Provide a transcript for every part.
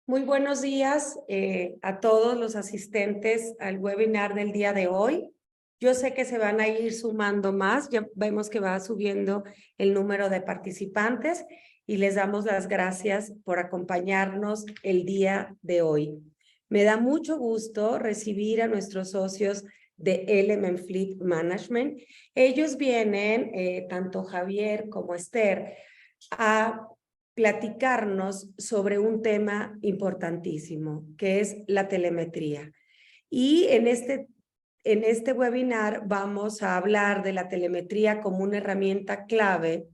Muy buenos días a todos los asistentes al webinar del día de hoy. Yo sé que se van a ir sumando más, ya vemos que va subiendo el número de participantes y les damos las gracias por acompañarnos el día de hoy. Me da mucho gusto recibir a nuestros socios de Element Fleet Management. Ellos vienen, tanto Javier como Esther, a platicarnos sobre un tema importantísimo, que es la telemetría. Y en este webinar vamos a hablar de la telemetría como una herramienta clave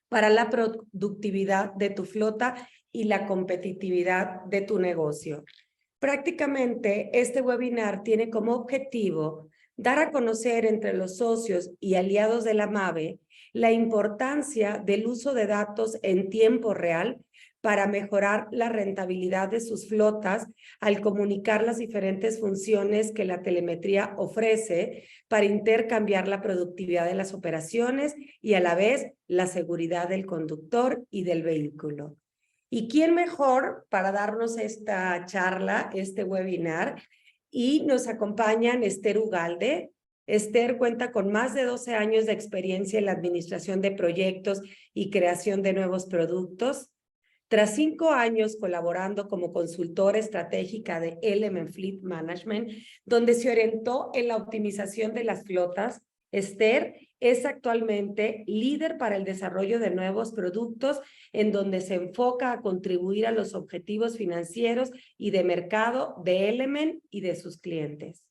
para la productividad de tu flota y la competitividad de tu negocio. Prácticamente, este webinar tiene como objetivo dar a conocer entre los socios y aliados de la MAVE la importancia del uso de datos en tiempo real para mejorar la rentabilidad de sus flotas al comunicar las diferentes funciones que la telemetría ofrece para intercambiar la productividad de las operaciones y a la vez la seguridad del conductor y del vehículo. ¿Y quién mejor para darnos esta charla, este webinar? Y nos acompañan Esther Ugalde. Esther cuenta con más de 12 años de experiencia en la administración de proyectos y creación de nuevos productos. Tras 5 años colaborando como consultora estratégica de Element Fleet Management, donde se orientó en la optimización de las flotas, Esther es actualmente líder para el desarrollo de nuevos productos en donde se enfoca a contribuir a los objetivos financieros y de mercado de Element y de sus clientes.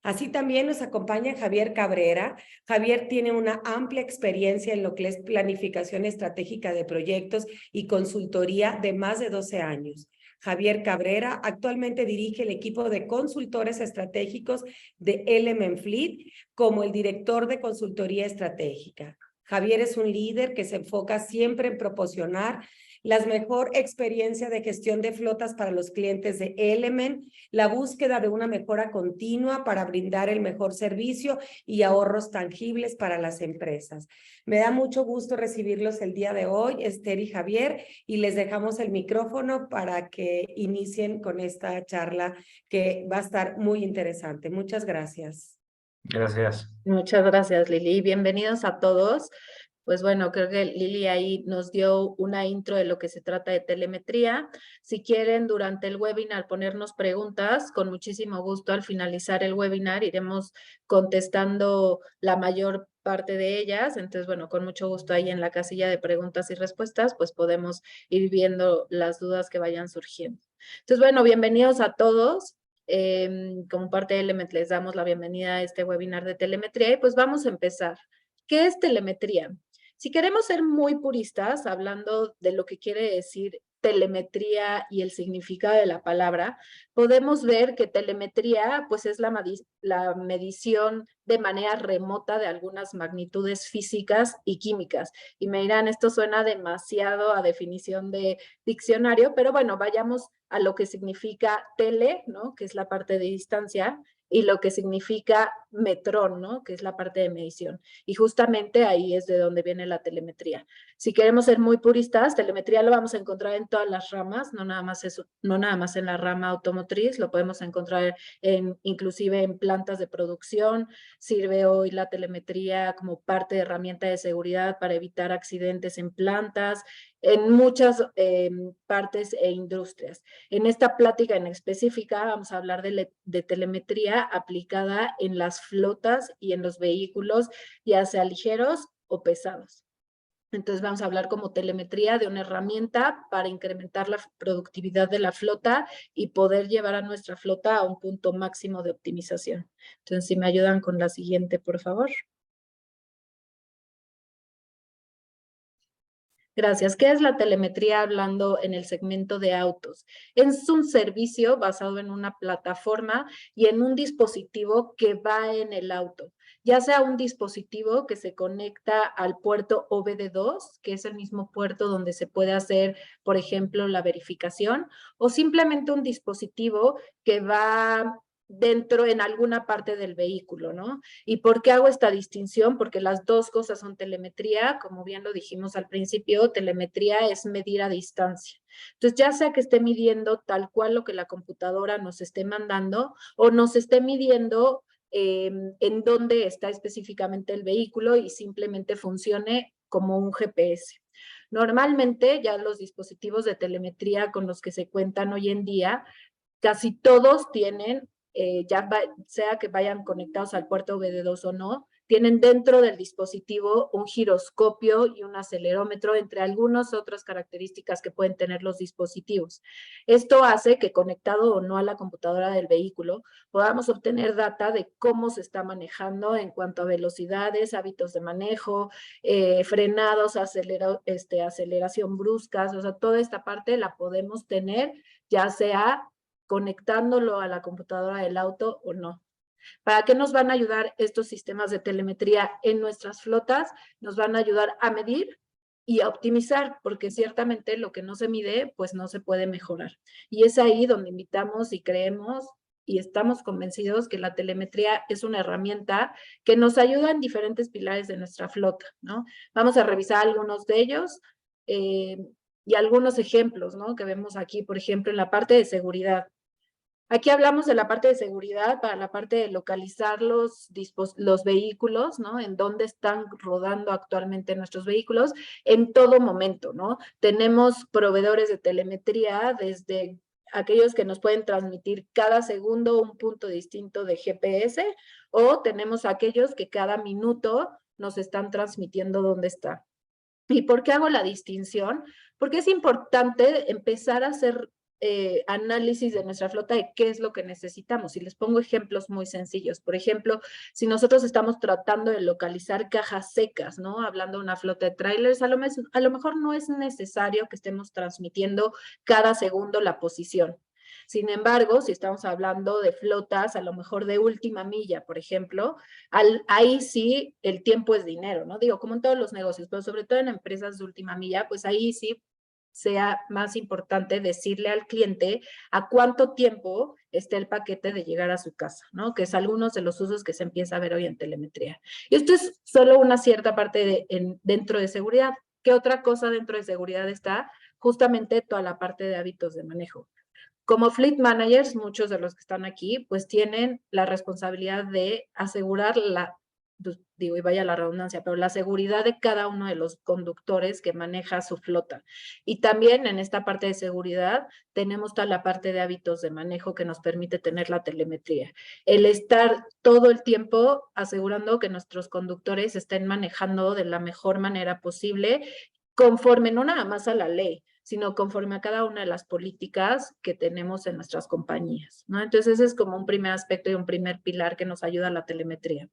Así también nos acompaña Javier Cabrera. Javier tiene una amplia experiencia en lo que es planificación estratégica de proyectos y consultoría de más de 12 años. Javier Cabrera actualmente dirige el equipo de consultores estratégicos de Element Fleet como el director de consultoría estratégica. Javier es un líder que se enfoca siempre en proporcionar la mejor experiencia de gestión de flotas para los clientes de Element, la búsqueda de una mejora continua para brindar el mejor servicio y ahorros tangibles para las empresas. Me da mucho gusto recibirlos el día de hoy, Esther y Javier, y les dejamos el micrófono para que inicien con esta charla que va a estar muy interesante. Muchas gracias. Gracias. Muchas gracias, Lili. Bienvenidos a todos. Pues bueno, creo que Lili ahí nos dio una intro de lo que se trata de telemetría. Si quieren, durante el webinar ponernos preguntas, con muchísimo gusto al finalizar el webinar iremos contestando la mayor parte de ellas. Entonces, bueno, con mucho gusto ahí en la casilla de preguntas y respuestas, pues podemos ir viendo las dudas que vayan surgiendo. Entonces, bueno, bienvenidos a todos. Como parte de Element les damos la bienvenida a este webinar de telemetría y pues vamos a empezar. ¿Qué es telemetría? Si queremos ser muy puristas, hablando de lo que quiere decir telemetría y el significado de la palabra, podemos ver que telemetría pues es la medición de manera remota de algunas magnitudes físicas y químicas. Y me dirán, esto suena demasiado a definición de diccionario, pero bueno, vayamos a lo que significa tele, ¿no? Que es la parte de distancia, y lo que significa metrón, ¿no? Que es la parte de medición. Y justamente ahí es de donde viene la telemetría. Si queremos ser muy puristas, telemetría lo vamos a encontrar en todas las ramas, no nada más en la rama automotriz, lo podemos encontrar inclusive en plantas de producción. Sirve hoy la telemetría como parte de herramienta de seguridad para evitar accidentes en plantas, en muchas partes e industrias. En esta plática en específica vamos a hablar de telemetría aplicada en las flotas y en los vehículos, ya sea ligeros o pesados. Entonces vamos a hablar como telemetría de una herramienta para incrementar la productividad de la flota y poder llevar a nuestra flota a un punto máximo de optimización. Entonces, si me ayudan con la siguiente, por favor. Gracias. ¿Qué es la telemetría hablando en el segmento de autos? Es un servicio basado en una plataforma y en un dispositivo que va en el auto, ya sea un dispositivo que se conecta al puerto OBD2, que es el mismo puerto donde se puede hacer, por ejemplo, la verificación, o simplemente un dispositivo que va dentro en alguna parte del vehículo, ¿no? ¿Y por qué hago esta distinción? Porque las dos cosas son telemetría, como bien lo dijimos al principio, telemetría es medir a distancia. Entonces, ya sea que esté midiendo tal cual lo que la computadora nos esté mandando o nos esté midiendo en dónde está específicamente el vehículo y simplemente funcione como un GPS. Normalmente ya los dispositivos de telemetría con los que se cuentan hoy en día, casi todos tienen, sea que vayan conectados al puerto OBD2 o no, tienen dentro del dispositivo un giroscopio y un acelerómetro, entre algunas otras características que pueden tener los dispositivos. Esto hace que conectado o no a la computadora del vehículo, podamos obtener data de cómo se está manejando en cuanto a velocidades, hábitos de manejo, frenados, aceleración bruscas, o sea, toda esta parte la podemos tener, ya sea conectándolo a la computadora del auto o no. ¿Para qué nos van a ayudar estos sistemas de telemetría en nuestras flotas? Nos van a ayudar a medir y a optimizar, porque ciertamente lo que no se mide, pues no se puede mejorar. Y es ahí donde invitamos y creemos y estamos convencidos que la telemetría es una herramienta que nos ayuda en diferentes pilares de nuestra flota, ¿no? Vamos a revisar algunos de ellos y algunos ejemplos, ¿no? Que vemos aquí, por ejemplo, en la parte de seguridad. Aquí hablamos de la parte de seguridad, para la parte de localizar los vehículos, ¿no? En dónde están rodando actualmente nuestros vehículos en todo momento, ¿no? Tenemos proveedores de telemetría desde aquellos que nos pueden transmitir cada segundo un punto distinto de GPS o tenemos aquellos que cada minuto nos están transmitiendo dónde está. ¿Y por qué hago la distinción? Porque es importante empezar a hacer análisis de nuestra flota de qué es lo que necesitamos. Y les pongo ejemplos muy sencillos. Por ejemplo, si nosotros estamos tratando de localizar cajas secas, ¿no? Hablando de una flota de trailers, a lo mejor no es necesario que estemos transmitiendo cada segundo la posición. Sin embargo, si estamos hablando de flotas, a lo mejor de última milla, por ejemplo, ahí sí el tiempo es dinero, ¿no? Digo, como en todos los negocios, pero sobre todo en empresas de última milla, pues ahí sí sea más importante decirle al cliente a cuánto tiempo está el paquete de llegar a su casa, ¿no? Que es algunos de los usos que se empieza a ver hoy en telemetría. Y esto es solo una cierta parte dentro de seguridad. ¿Qué otra cosa dentro de seguridad está? Justamente toda la parte de hábitos de manejo. Como fleet managers, muchos de los que están aquí, pues tienen la responsabilidad de asegurar digo, y vaya la redundancia, pero la seguridad de cada uno de los conductores que maneja su flota. Y también en esta parte de seguridad tenemos toda la parte de hábitos de manejo que nos permite tener la telemetría. El estar todo el tiempo asegurando que nuestros conductores estén manejando de la mejor manera posible, conforme no nada más a la ley, sino conforme a cada una de las políticas que tenemos en nuestras compañías, ¿no? Entonces, ese es como un primer aspecto y un primer pilar que nos ayuda a la telemetría.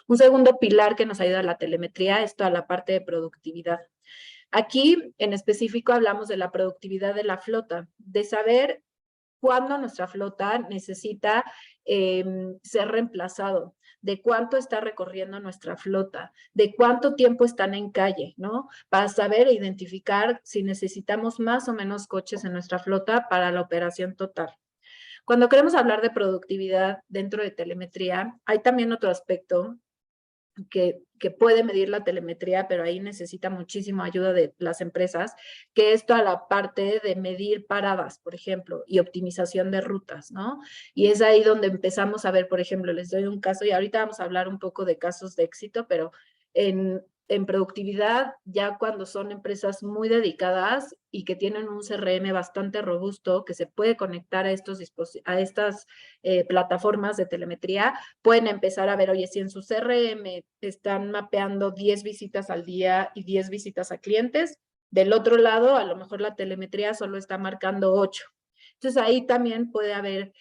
Un segundo pilar que nos ayuda a la telemetría es toda la parte de productividad. Aquí, en específico, hablamos de la productividad de la flota, de saber cuándo nuestra flota necesita ser reemplazado, de cuánto está recorriendo nuestra flota, de cuánto tiempo están en calle, ¿no? Para saber e identificar si necesitamos más o menos coches en nuestra flota para la operación total. Cuando queremos hablar de productividad dentro de telemetría, hay también otro aspecto que puede medir la telemetría, pero ahí necesita muchísima ayuda de las empresas, que es toda la parte de medir paradas, por ejemplo, y optimización de rutas, ¿no? Y es ahí donde empezamos a ver, por ejemplo, les doy un caso, y ahorita vamos a hablar un poco de casos de éxito, pero en productividad, ya cuando son empresas muy dedicadas y que tienen un CRM bastante robusto, que se puede conectar a estas plataformas de telemetría, pueden empezar a ver, oye, si en su CRM están mapeando 10 visitas al día y 10 visitas a clientes, del otro lado, a lo mejor la telemetría solo está marcando 8. Entonces, ahí también puede haber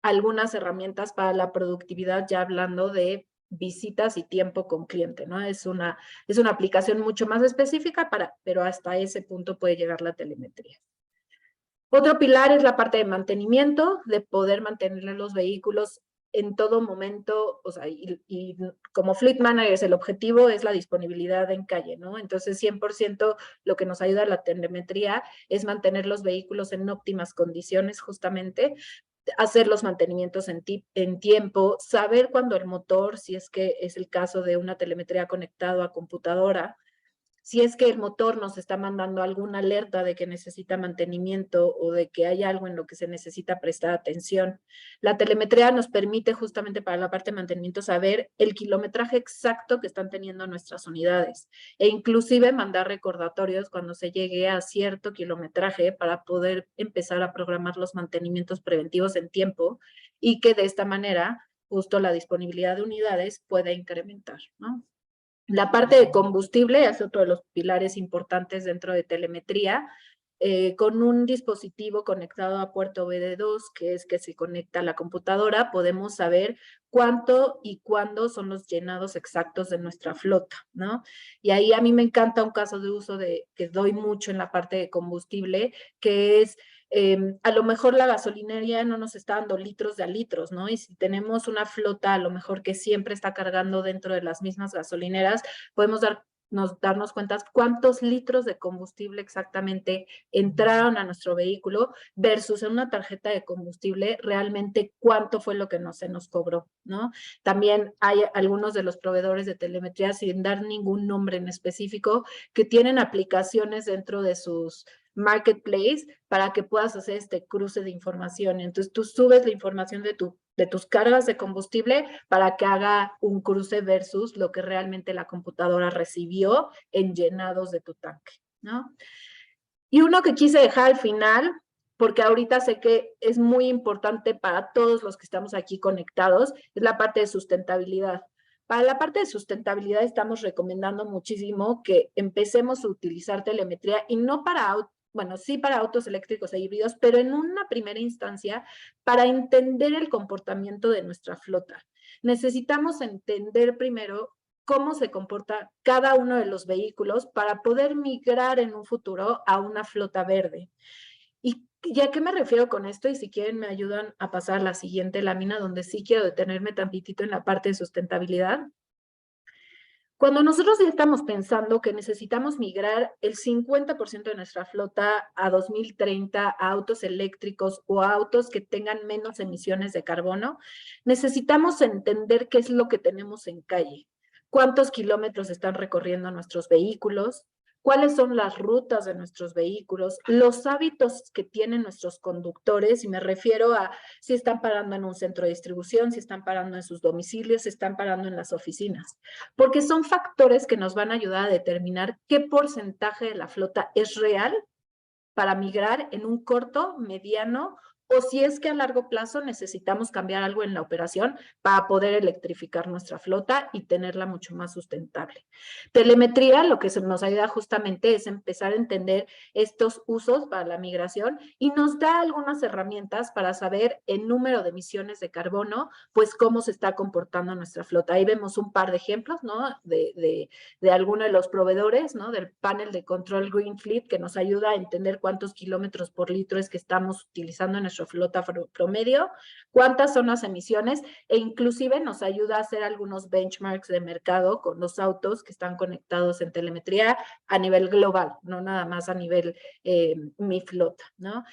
algunas herramientas para la productividad, ya hablando de visitas y tiempo con cliente, ¿no? Es una aplicación mucho más específica, pero hasta ese punto puede llegar la telemetría. Otro pilar es la parte de mantenimiento, de poder mantener los vehículos en todo momento, o sea, y como fleet managers el objetivo es la disponibilidad en calle, ¿no? Entonces 100% lo que nos ayuda a la telemetría es mantener los vehículos en óptimas condiciones justamente hacer los mantenimientos en tiempo, saber cuando el motor, si es que es el caso de una telemetría conectado a computadora, si es que el motor nos está mandando alguna alerta de que necesita mantenimiento o de que hay algo en lo que se necesita prestar atención. La telemetría nos permite justamente para la parte de mantenimiento saber el kilometraje exacto que están teniendo nuestras unidades e inclusive mandar recordatorios cuando se llegue a cierto kilometraje para poder empezar a programar los mantenimientos preventivos en tiempo y que de esta manera justo la disponibilidad de unidades pueda incrementar, ¿no? La parte de combustible es otro de los pilares importantes dentro de telemetría. Con un dispositivo conectado a puerto BD2, que es que se conecta a la computadora, podemos saber cuánto y cuándo son los llenados exactos de nuestra flota, ¿no? Y ahí a mí me encanta un caso de uso que doy mucho en la parte de combustible, que es a lo mejor la gasolinería no nos está dando litros de a litros, ¿no? Y si tenemos una flota a lo mejor que siempre está cargando dentro de las mismas gasolineras, podemos darnos cuenta cuántos litros de combustible exactamente entraron a nuestro vehículo versus en una tarjeta de combustible realmente cuánto fue lo que se nos cobró, ¿no? También hay algunos de los proveedores de telemetría, sin dar ningún nombre en específico, que tienen aplicaciones dentro de sus marketplace para que puedas hacer este cruce de información. Entonces tú subes la información de tus cargas de combustible para que haga un cruce versus lo que realmente la computadora recibió en llenados de tu tanque, ¿no? Y uno que quise dejar al final, porque ahorita sé que es muy importante para todos los que estamos aquí conectados, es la parte de sustentabilidad. Para la parte de sustentabilidad estamos recomendando muchísimo que empecemos a utilizar telemetría y no para bueno, sí para autos eléctricos e híbridos, pero en una primera instancia para entender el comportamiento de nuestra flota. Necesitamos entender primero cómo se comporta cada uno de los vehículos para poder migrar en un futuro a una flota verde. ¿Y a qué me refiero con esto? Y si quieren me ayudan a pasar la siguiente lámina donde sí quiero detenerme tantitito en la parte de sustentabilidad. Cuando nosotros ya estamos pensando que necesitamos migrar el 50% de nuestra flota a 2030 a autos eléctricos o a autos que tengan menos emisiones de carbono, necesitamos entender qué es lo que tenemos en calle, cuántos kilómetros están recorriendo nuestros vehículos, cuáles son las rutas de nuestros vehículos, los hábitos que tienen nuestros conductores, y me refiero a si están parando en un centro de distribución, si están parando en sus domicilios, si están parando en las oficinas, porque son factores que nos van a ayudar a determinar qué porcentaje de la flota es real para migrar en un corto, mediano o si es que a largo plazo necesitamos cambiar algo en la operación para poder electrificar nuestra flota y tenerla mucho más sustentable. Telemetría lo que nos ayuda justamente es empezar a entender estos usos para la migración y nos da algunas herramientas para saber el número de emisiones de carbono, pues cómo se está comportando nuestra flota. Ahí vemos un par de ejemplos, ¿no? De alguno de los proveedores, ¿no? Del panel de control Green Fleet que nos ayuda a entender cuántos kilómetros por litro es que estamos utilizando en nuestra flota promedio, cuántas son las emisiones e inclusive nos ayuda a hacer algunos benchmarks de mercado con los autos que están conectados en telemetría a nivel global, no nada más a nivel mi flota, ¿no?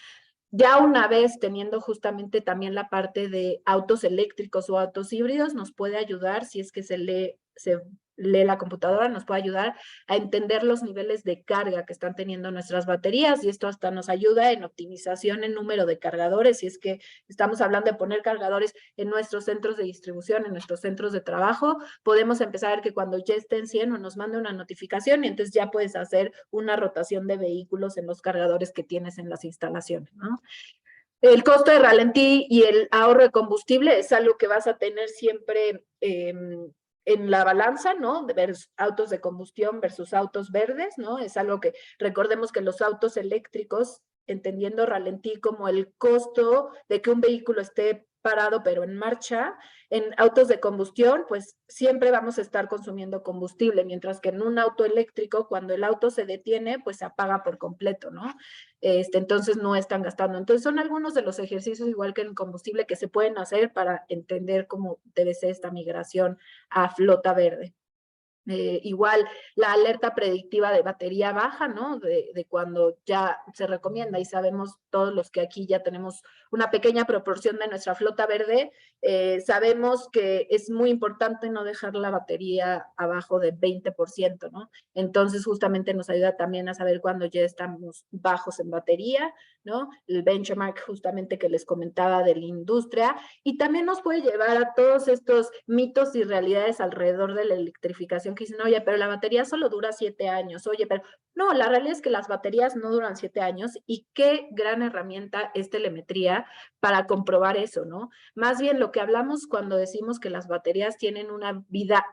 Ya una vez teniendo justamente también la parte de autos eléctricos o autos híbridos, nos puede ayudar, si es que se lee la computadora, nos puede ayudar a entender los niveles de carga que están teniendo nuestras baterías y esto hasta nos ayuda en optimización en número de cargadores, si es que estamos hablando de poner cargadores en nuestros centros de distribución, en nuestros centros de trabajo, podemos empezar a ver que cuando ya estén 100 nos mande una notificación y entonces ya puedes hacer una rotación de vehículos en los cargadores que tienes en las instalaciones, ¿no? El costo de ralentí y el ahorro de combustible es algo que vas a tener siempre en la balanza, ¿no? De ver autos de combustión versus autos verdes, ¿no? Es algo que recordemos que los autos eléctricos, entendiendo ralentí como el costo de que un vehículo esté parado pero en marcha, en autos de combustión, pues siempre vamos a estar consumiendo combustible, mientras que en un auto eléctrico, cuando el auto se detiene, pues se apaga por completo, ¿no? Entonces no están gastando. Entonces son algunos de los ejercicios, igual que en combustible, que se pueden hacer para entender cómo debe ser esta migración a flota verde. Igual la alerta predictiva de batería baja, ¿no? De cuando ya se recomienda y sabemos todos los que aquí ya tenemos una pequeña proporción de nuestra flota verde, sabemos que es muy importante no dejar la batería abajo de 20%, ¿no? Entonces justamente nos ayuda también a saber cuando ya estamos bajos en batería, ¿no? El benchmark justamente que les comentaba de la industria, y también nos puede llevar a todos estos mitos y realidades alrededor de la electrificación que dicen, oye, pero la batería solo dura 7 años, oye, pero no, la realidad es que las baterías no duran 7 años y qué gran herramienta es telemetría para comprobar eso, ¿no? Más bien lo que hablamos cuando decimos que las baterías tienen una vida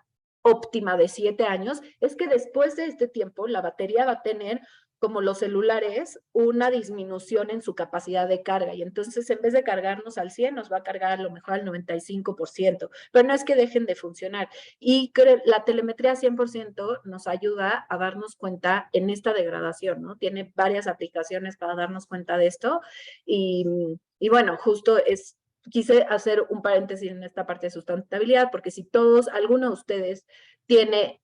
óptima de 7 años, es que después de este tiempo la batería va a tener, como los celulares, una disminución en su capacidad de carga, y entonces en vez de cargarnos al 100, nos va a cargar a lo mejor al 95%, pero no es que dejen de funcionar. Y la telemetría 100% nos ayuda a darnos cuenta en esta degradación, ¿no? Tiene varias aplicaciones para darnos cuenta de esto, y bueno, justo quise hacer un paréntesis en esta parte de sustentabilidad, porque si alguno de ustedes tiene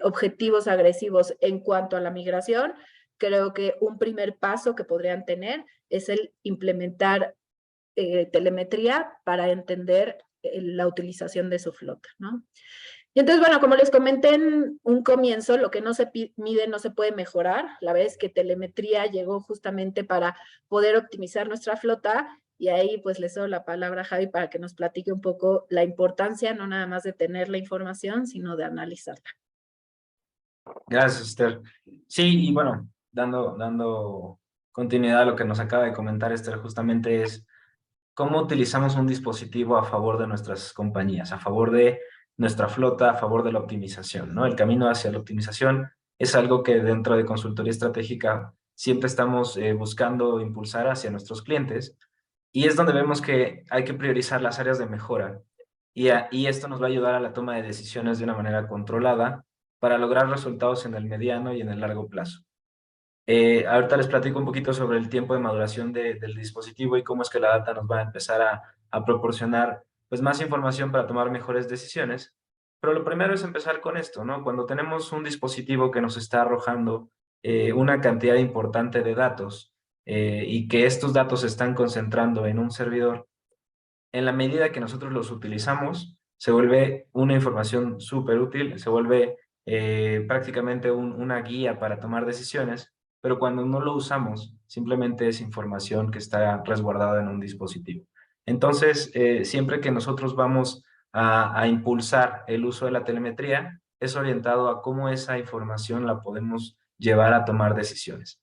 objetivos agresivos en cuanto a la migración, creo que un primer paso que podrían tener es el implementar telemetría para entender la utilización de su flota, ¿no? Y entonces, bueno, como les comenté en un comienzo, lo que no se mide no se puede mejorar. La verdad es que telemetría llegó justamente para poder optimizar nuestra flota, y ahí pues les doy la palabra a Javi para que nos platique un poco la importancia, no nada más de tener la información, sino de analizarla. Gracias, Esther. Sí, y bueno, dando continuidad a lo que nos acaba de comentar Esther, justamente es cómo utilizamos un dispositivo a favor de nuestras compañías, a favor de nuestra flota, a favor de la optimización, ¿no? El camino hacia la optimización es algo que dentro de consultoría estratégica siempre estamos buscando impulsar hacia nuestros clientes, y es donde vemos que hay que priorizar las áreas de mejora, y esto nos va a ayudar a la toma de decisiones de una manera controlada para lograr resultados en el mediano y en el largo plazo. Ahorita les platico un poquito sobre el tiempo de maduración del dispositivo y cómo es que la data nos va a empezar a proporcionar pues, más información para tomar mejores decisiones. Pero lo primero es empezar con esto, ¿no? Cuando tenemos un dispositivo que nos está arrojando una cantidad importante de datos y que estos datos se están concentrando en un servidor, en la medida que nosotros los utilizamos, se vuelve una información súper útil, se vuelve prácticamente una guía para tomar decisiones, pero cuando no lo usamos, simplemente es información que está resguardada en un dispositivo. Entonces, siempre que nosotros vamos a impulsar el uso de la telemetría, es orientado a cómo esa información la podemos llevar a tomar decisiones.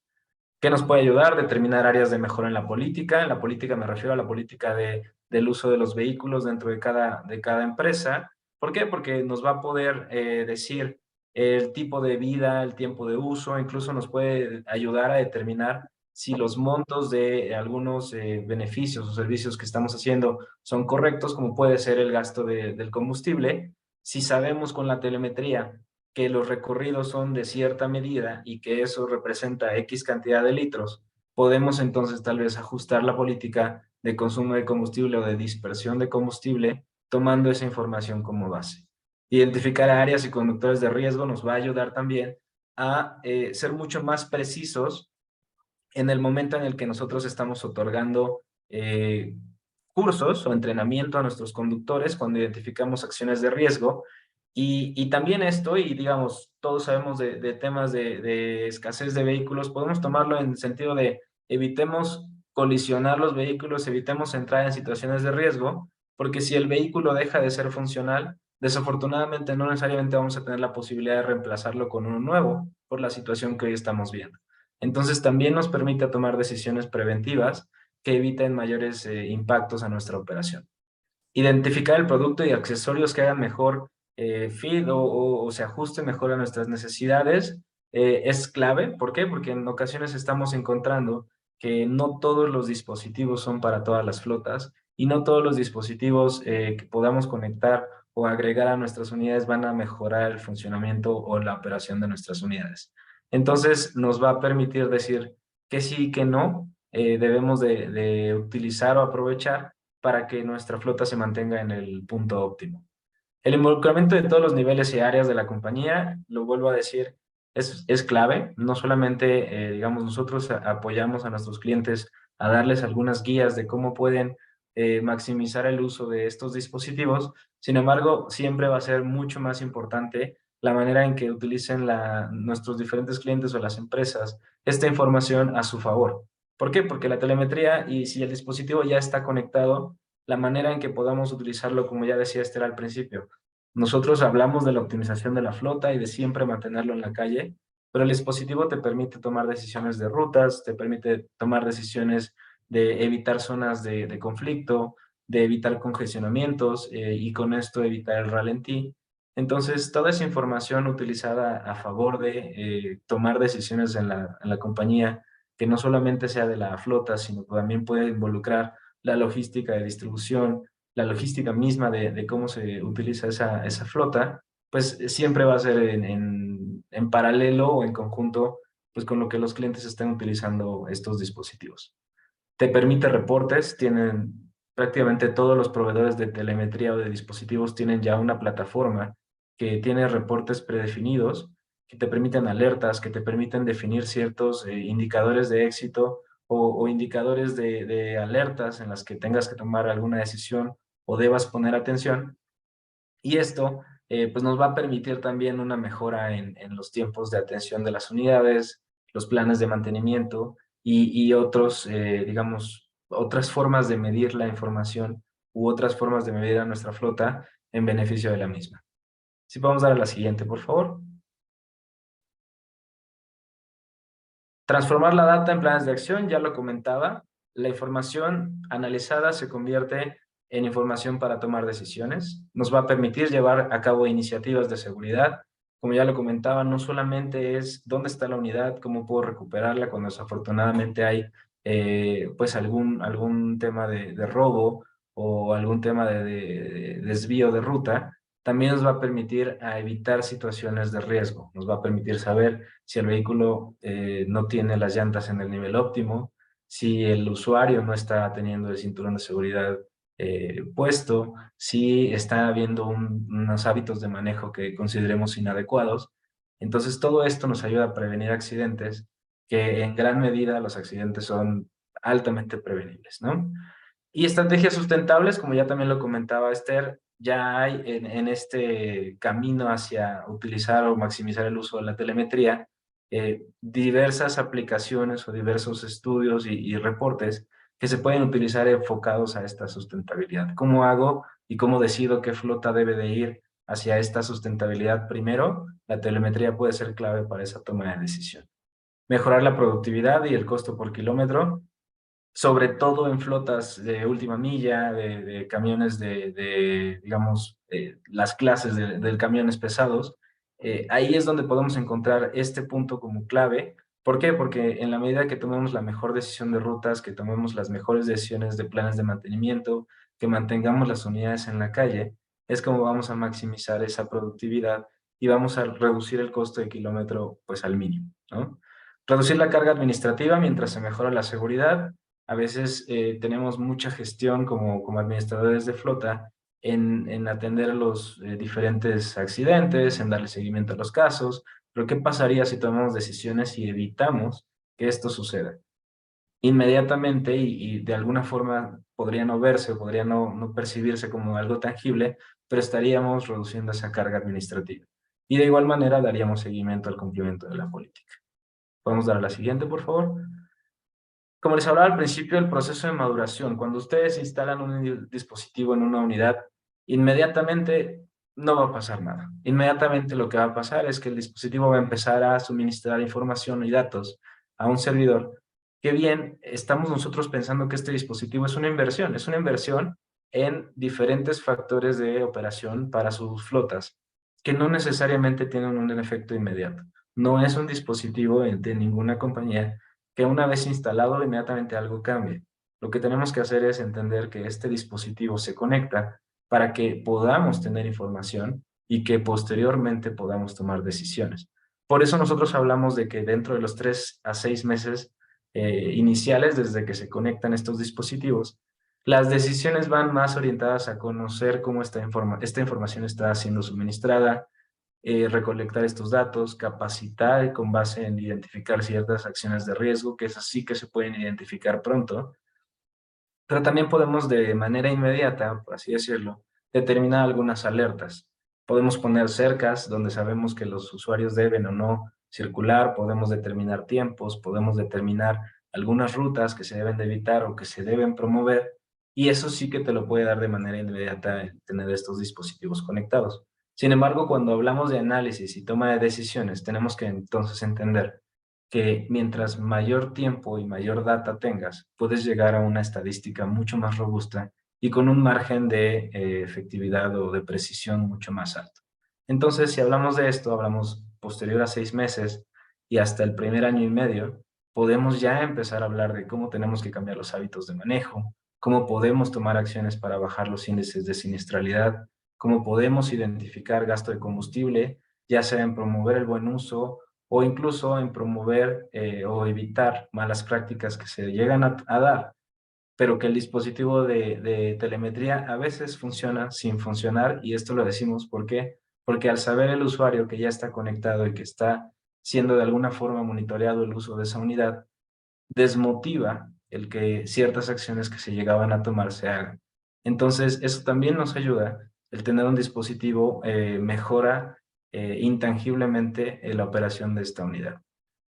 ¿Qué nos puede ayudar? Determinar áreas de mejora en la política. En la política me refiero a la política del uso de los vehículos dentro de cada empresa. ¿Por qué? Porque nos va a poder decir el tipo de vida, el tiempo de uso, incluso nos puede ayudar a determinar si los montos de algunos beneficios o servicios que estamos haciendo son correctos, como puede ser el gasto del combustible. Si sabemos con la telemetría que los recorridos son de cierta medida y que eso representa X cantidad de litros, podemos entonces tal vez ajustar la política de consumo de combustible o de dispersión de combustible tomando esa información como base. Identificar áreas y conductores de riesgo nos va a ayudar también a ser mucho más precisos en el momento en el que nosotros estamos otorgando cursos o entrenamiento a nuestros conductores cuando identificamos acciones de riesgo. Y también esto, y digamos, todos sabemos de temas de escasez de vehículos, podemos tomarlo en el sentido de evitemos colisionar los vehículos, evitemos entrar en situaciones de riesgo, porque si el vehículo deja de ser funcional, desafortunadamente no necesariamente vamos a tener la posibilidad de reemplazarlo con uno nuevo por la situación que hoy estamos viendo. Entonces también nos permite tomar decisiones preventivas que eviten mayores impactos a nuestra operación. Identificar el producto y accesorios que hagan mejor fit o se ajusten mejor a nuestras necesidades es clave. ¿Por qué? Porque en ocasiones estamos encontrando que no todos los dispositivos son para todas las flotas y no todos los dispositivos que podamos conectar o agregar a nuestras unidades van a mejorar el funcionamiento o la operación de nuestras unidades. Entonces nos va a permitir decir que sí y que no debemos de utilizar o aprovechar para que nuestra flota se mantenga en el punto óptimo. El involucramiento de todos los niveles y áreas de la compañía, lo vuelvo a decir, es clave. No solamente, digamos, nosotros apoyamos a nuestros clientes a darles algunas guías de cómo pueden maximizar el uso de estos dispositivos. Sin embargo, siempre va a ser mucho más importante la manera en que utilicen nuestros diferentes clientes o las empresas esta información a su favor. ¿Por qué? Porque la telemetría, y si el dispositivo ya está conectado, la manera en que podamos utilizarlo, como ya decía Esther al principio, nosotros hablamos de la optimización de la flota y de siempre mantenerlo en la calle, pero el dispositivo te permite tomar decisiones de rutas, te permite tomar decisiones de evitar zonas de conflicto, de evitar congestionamientos y con esto evitar el ralentí. Entonces, toda esa información utilizada a favor de tomar decisiones en la compañía, que no solamente sea de la flota, sino que también puede involucrar la logística de distribución, la logística misma de cómo se utiliza esa flota, pues siempre va a ser en paralelo o en conjunto pues con lo que los clientes estén utilizando estos dispositivos. Te permite reportes, tienen prácticamente todos los proveedores de telemetría o de dispositivos tienen ya una plataforma que tiene reportes predefinidos, que te permiten alertas, que te permiten definir ciertos indicadores de éxito o indicadores de alertas en las que tengas que tomar alguna decisión o debas poner atención. Y esto pues nos va a permitir también una mejora en los tiempos de atención de las unidades, los planes de mantenimiento y otros, digamos, otras formas de medir la información u otras formas de medir a nuestra flota en beneficio de la misma. Si podemos dar a la siguiente, por favor. Transformar la data en planes de acción, ya lo comentaba. La información analizada se convierte en información para tomar decisiones. Nos va a permitir llevar a cabo iniciativas de seguridad. Como ya lo comentaba, no solamente es dónde está la unidad, cómo puedo recuperarla cuando desafortunadamente hay pues algún tema de robo o algún tema de desvío de ruta. También nos va a permitir evitar situaciones de riesgo. Nos va a permitir saber si el vehículo no tiene las llantas en el nivel óptimo, si el usuario no está teniendo el cinturón de seguridad puesto, si está habiendo unos hábitos de manejo que consideremos inadecuados. Entonces, todo esto nos ayuda a prevenir accidentes, que en gran medida los accidentes son altamente prevenibles, ¿no? Y estrategias sustentables, como ya también lo comentaba Esther, ya hay en este camino hacia utilizar o maximizar el uso de la telemetría, diversas aplicaciones o diversos estudios y reportes que se pueden utilizar enfocados a esta sustentabilidad. ¿Cómo hago y cómo decido qué flota debe de ir hacia esta sustentabilidad primero? La telemetría puede ser clave para esa toma de decisión. Mejorar la productividad y el costo por kilómetro, sobre todo en flotas de última milla, de camiones digamos, las clases del camiones pesados. Ahí es donde podemos encontrar este punto como clave. ¿Por qué? Porque en la medida que tomemos la mejor decisión de rutas, que tomemos las mejores decisiones de planes de mantenimiento, que mantengamos las unidades en la calle, es como vamos a maximizar esa productividad y vamos a reducir el costo de kilómetro pues al mínimo, ¿no? Reducir la carga administrativa mientras se mejora la seguridad. A veces tenemos mucha gestión como administradores de flota en atender los diferentes accidentes, en darle seguimiento a los casos, pero ¿qué pasaría si tomamos decisiones y evitamos que esto suceda? Inmediatamente y de alguna forma podría no verse, podría no percibirse como algo tangible, pero estaríamos reduciendo esa carga administrativa. Y de igual manera daríamos seguimiento al cumplimiento de la política. ¿Podemos dar a la siguiente, por favor? Como les hablaba al principio, el proceso de maduración. Cuando ustedes instalan un dispositivo en una unidad, inmediatamente no va a pasar nada. Inmediatamente lo que va a pasar es que el dispositivo va a empezar a suministrar información y datos a un servidor. Que bien, estamos nosotros pensando que este dispositivo es una inversión en diferentes factores de operación para sus flotas, que no necesariamente tienen un efecto inmediato. No es un dispositivo de ninguna compañía que una vez instalado inmediatamente algo cambie. Lo que tenemos que hacer es entender que este dispositivo se conecta para que podamos tener información y que posteriormente podamos tomar decisiones. Por eso nosotros hablamos de que dentro de los 3 a 6 meses iniciales, desde que se conectan estos dispositivos, Las decisiones van más orientadas a conocer cómo esta información está siendo suministrada, recolectar estos datos, capacitar con base en identificar ciertas acciones de riesgo, que es así que se pueden identificar pronto, pero también podemos de manera inmediata, por así decirlo, determinar algunas alertas. Podemos poner cercas donde sabemos que los usuarios deben o no circular, podemos determinar tiempos, podemos determinar algunas rutas que se deben de evitar o que se deben promover, y eso sí que te lo puede dar de manera inmediata el tener estos dispositivos conectados. Sin embargo, cuando hablamos de análisis y toma de decisiones, tenemos que entonces entender que mientras mayor tiempo y mayor data tengas, puedes llegar a una estadística mucho más robusta y con un margen de efectividad o de precisión mucho más alto. Entonces, si hablamos de esto, hablamos posterior a 6 meses y hasta el primer año y medio, podemos ya empezar a hablar de cómo tenemos que cambiar los hábitos de manejo, cómo podemos tomar acciones para bajar los índices de siniestralidad, cómo podemos identificar gasto de combustible, ya sea en promover el buen uso o incluso en promover o evitar malas prácticas que se llegan a dar, pero que el dispositivo de telemetría a veces funciona sin funcionar, y esto lo decimos ¿por qué? Porque al saber el usuario que ya está conectado y que está siendo de alguna forma monitoreado el uso de esa unidad, desmotiva el que ciertas acciones que se llegaban a tomar se hagan. Entonces, eso también nos ayuda, el tener un dispositivo mejora intangiblemente la operación de esta unidad.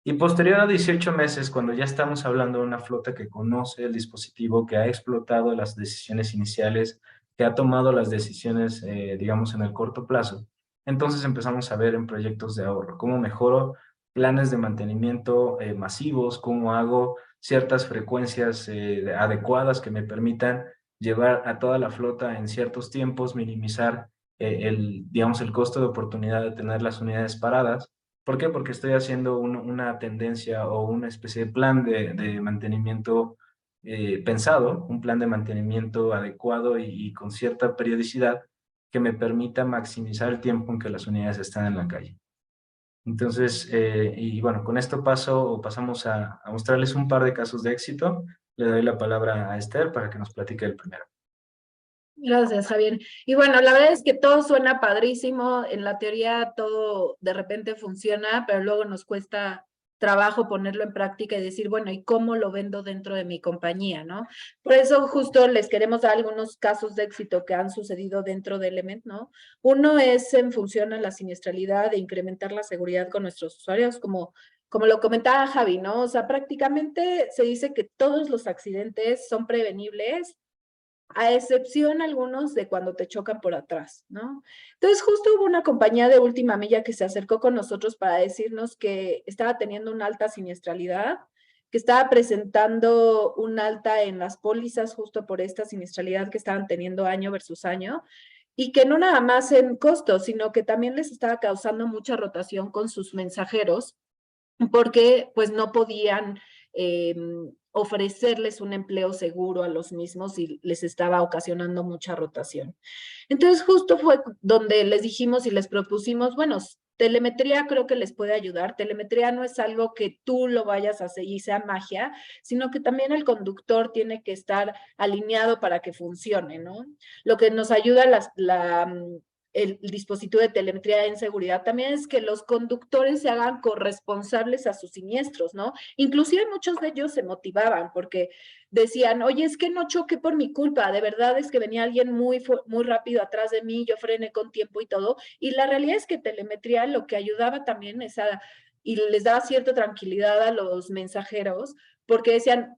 Y posterior a 18 meses, cuando ya estamos hablando de una flota que conoce el dispositivo, que ha explotado las decisiones iniciales, que ha tomado las decisiones, digamos, en el corto plazo, entonces empezamos a ver en proyectos de ahorro, cómo mejoro planes de mantenimiento masivos, cómo hago ciertas frecuencias adecuadas que me permitan llevar a toda la flota en ciertos tiempos, minimizar digamos, el costo de oportunidad de tener las unidades paradas. ¿Por qué? Porque estoy haciendo una tendencia o una especie de plan de mantenimiento pensado, un plan de mantenimiento adecuado y con cierta periodicidad que me permita maximizar el tiempo en que las unidades están en la calle. Entonces, y bueno, con esto pasamos a mostrarles un par de casos de éxito. Le doy la palabra a Esther para que nos platique el primero. Gracias, Javier. Y bueno, la verdad es que todo suena padrísimo. En la teoría todo de repente funciona, pero luego nos cuesta trabajo ponerlo en práctica y decir, bueno, ¿y cómo lo vendo dentro de mi compañía, no? Por eso justo les queremos dar algunos casos de éxito que han sucedido dentro de Element, ¿no? Uno es en función a la siniestralidad de incrementar la seguridad con nuestros usuarios, como lo comentaba Javi, ¿no? O sea, prácticamente se dice que todos los accidentes son prevenibles, a excepción algunos de cuando te chocan por atrás, ¿no? Entonces, justo hubo una compañía de última milla que se acercó con nosotros para decirnos que estaba teniendo una alta siniestralidad, que estaba presentando un alta en las pólizas justo por esta siniestralidad que estaban teniendo año versus año, y que no nada más en costos, sino que también les estaba causando mucha rotación con sus mensajeros, porque pues no podían ofrecerles un empleo seguro a los mismos y les estaba ocasionando mucha rotación. Entonces justo fue donde les dijimos y les propusimos, bueno, telemetría creo que les puede ayudar. Telemetría no es algo que tú lo vayas a hacer y sea magia, sino que también el conductor tiene que estar alineado para que funcione, ¿no? Lo que nos ayuda el dispositivo de telemetría en seguridad también es que los conductores se hagan corresponsables a sus siniestros, ¿no? Inclusive muchos de ellos se motivaban porque decían, oye, es que no choqué por mi culpa, de verdad es que venía alguien muy rápido atrás de mí, yo frené con tiempo y todo, y la realidad es que telemetría lo que ayudaba también es y les daba cierta tranquilidad a los mensajeros, porque decían,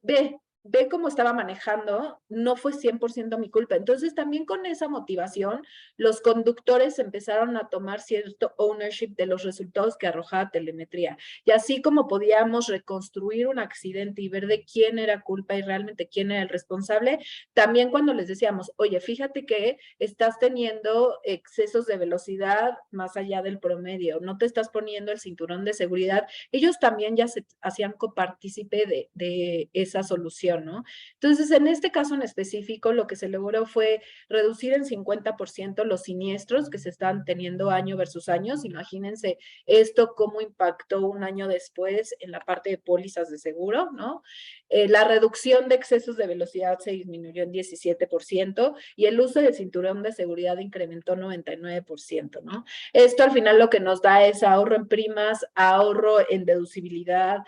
ve cómo estaba manejando, no fue 100% mi culpa. Entonces, también con esa motivación, los conductores empezaron a tomar cierto ownership de los resultados que arrojaba telemetría. Y así como podíamos reconstruir un accidente y ver de quién era culpa y realmente quién era el responsable, también cuando les decíamos, oye, fíjate que estás teniendo excesos de velocidad más allá del promedio, no te estás poniendo el cinturón de seguridad, ellos también ya se hacían copartícipe de esa solución. inversión, ¿no? Entonces, en este caso en específico, lo que se logró fue reducir en 50% los siniestros que se están teniendo año versus años. Imagínense esto cómo impactó un año después en la parte de pólizas de seguro, ¿no? La reducción de excesos de velocidad se disminuyó en 17% y el uso del cinturón de seguridad incrementó 99%, ¿no? Esto al final lo que nos da es ahorro en primas, ahorro en deducibilidad,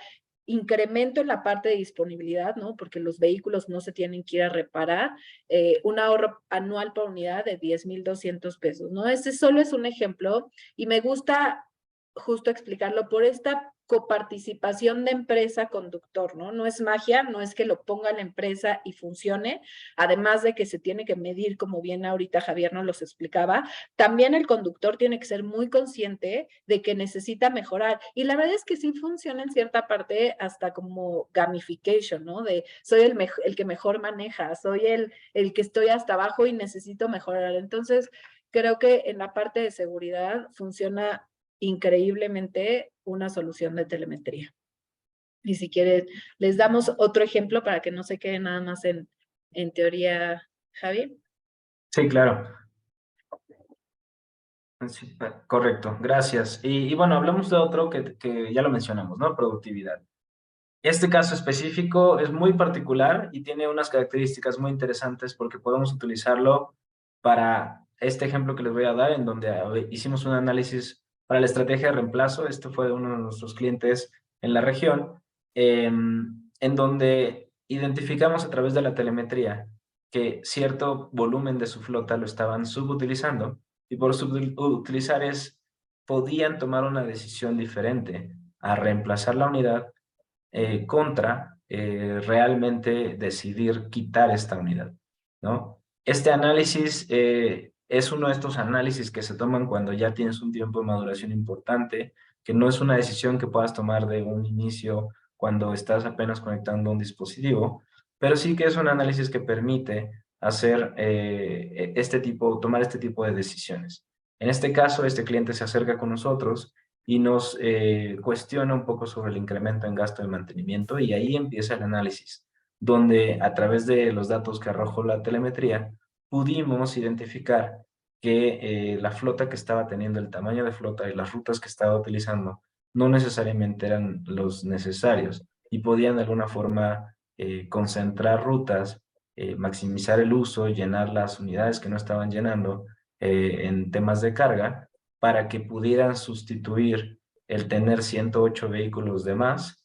incremento en la parte de disponibilidad, ¿no? Porque los vehículos no se tienen que ir a reparar, un ahorro anual por unidad de 10,200 pesos, ¿no? Este solo es un ejemplo y me gusta justo explicarlo por esta coparticipación de empresa conductor, ¿no? No es magia, no es que lo ponga la empresa y funcione, además de que se tiene que medir, como bien ahorita Javier nos los explicaba, también el conductor tiene que ser muy consciente de que necesita mejorar. Y la verdad es que sí funciona en cierta parte hasta como gamification, ¿no? De soy el que mejor maneja, soy el que estoy hasta abajo y necesito mejorar. Entonces, creo que en la parte de seguridad funciona increíblemente una solución de telemetría. Y si quieren, les damos otro ejemplo para que no se quede nada más en teoría, Javi. Sí, claro. Sí, correcto, gracias. Y bueno, hablamos de otro que ya lo mencionamos, ¿no? Productividad. Este caso específico es muy particular y tiene unas características muy interesantes porque podemos utilizarlo para este ejemplo que les voy a dar, en donde hicimos un análisis para la estrategia de reemplazo. Este fue uno de nuestros clientes en la región, en donde identificamos a través de la telemetría que cierto volumen de su flota lo estaban subutilizando, y por subutilizar podían tomar una decisión diferente a reemplazar la unidad contra realmente decidir quitar esta unidad, ¿no? Este análisis es uno de estos análisis que se toman cuando ya tienes un tiempo de maduración importante, que no es una decisión que puedas tomar de un inicio cuando estás apenas conectando un dispositivo, pero sí que es un análisis que permite hacer tomar este tipo de decisiones. En este caso, este cliente se acerca con nosotros y nos cuestiona un poco sobre el incremento en gasto de mantenimiento, y ahí empieza el análisis, donde a través de los datos que arrojó la telemetría pudimos identificar que la flota que estaba teniendo, el tamaño de flota y las rutas que estaba utilizando no necesariamente eran los necesarios y podían de alguna forma concentrar rutas, maximizar el uso, llenar las unidades que no estaban llenando en temas de carga, para que pudieran sustituir el tener 108 vehículos de más,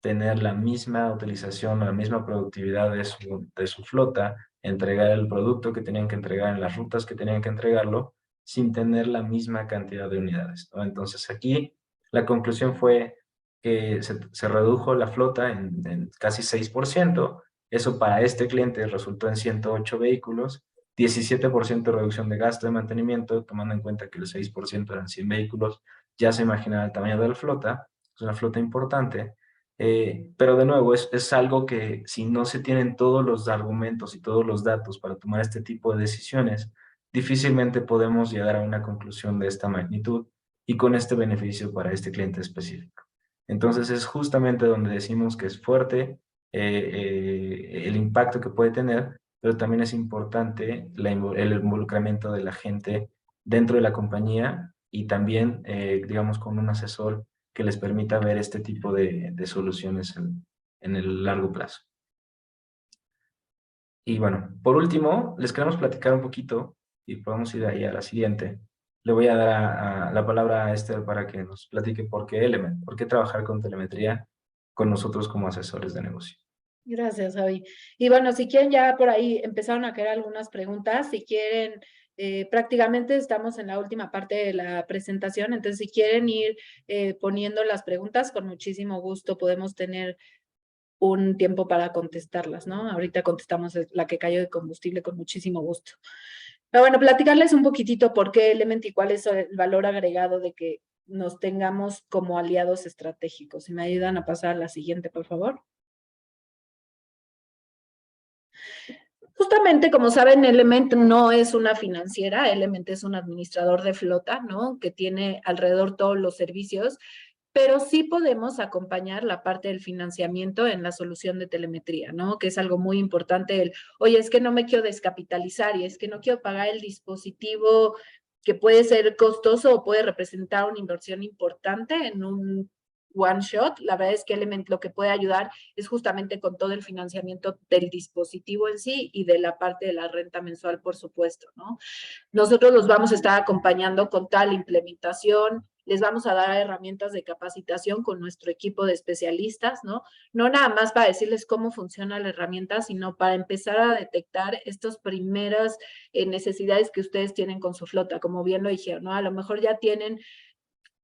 tener la misma utilización, la misma productividad de su flota, entregar el producto que tenían que entregar en las rutas que tenían que entregarlo, sin tener la misma cantidad de unidades, ¿no? Entonces aquí la conclusión fue que se redujo la flota en casi 6%. Eso para este cliente resultó en 108 vehículos, 17% de reducción de gasto de mantenimiento, tomando en cuenta que el 6% eran 100 vehículos. Ya se imaginaba el tamaño de la flota, es una flota importante, pero de nuevo es algo que si no se tienen todos los argumentos y todos los datos para tomar este tipo de decisiones, difícilmente podemos llegar a una conclusión de esta magnitud y con este beneficio para este cliente específico. Entonces es justamente donde decimos que es fuerte el impacto que puede tener, pero también es importante el involucramiento de la gente dentro de la compañía, y también, digamos, con un asesor que les permita ver este tipo de soluciones en el largo plazo. Y bueno, por último, les queremos platicar un poquito, y podemos ir ahí a la siguiente. Le voy a dar la palabra a Esther para que nos platique por qué Element, por qué trabajar con telemetría con nosotros como asesores de negocio. Gracias, Javi. Y bueno, si quieren, ya por ahí empezaron a caer algunas preguntas. Si quieren, prácticamente estamos en la última parte de la presentación, entonces si quieren ir poniendo las preguntas, con muchísimo gusto podemos tener un tiempo para contestarlas, ¿no? Ahorita contestamos la que cayó de combustible con muchísimo gusto. Pero bueno, platicarles un poquitito por qué Element y cuál es el valor agregado de que nos tengamos como aliados estratégicos. Si me ayudan a pasar a la siguiente, por favor. Justamente, como saben, Element no es una financiera, Element es un administrador de flota, ¿no? Que tiene alrededor todos los servicios, pero sí podemos acompañar la parte del financiamiento en la solución de telemetría, ¿no? Que es algo muy importante. Oye, es que no me quiero descapitalizar y es que no quiero pagar el dispositivo que puede ser costoso o puede representar una inversión importante en un one shot. La verdad es que Element lo que puede ayudar es justamente con todo el financiamiento del dispositivo en sí y de la parte de la renta mensual, por supuesto, ¿no? Nosotros los vamos a estar acompañando con tal implementación, les vamos a dar herramientas de capacitación con nuestro equipo de especialistas, ¿no? No nada más para decirles cómo funciona la herramienta, sino para empezar a detectar estas primeras necesidades que ustedes tienen con su flota, como bien lo dijeron, ¿no? A lo mejor ya tienen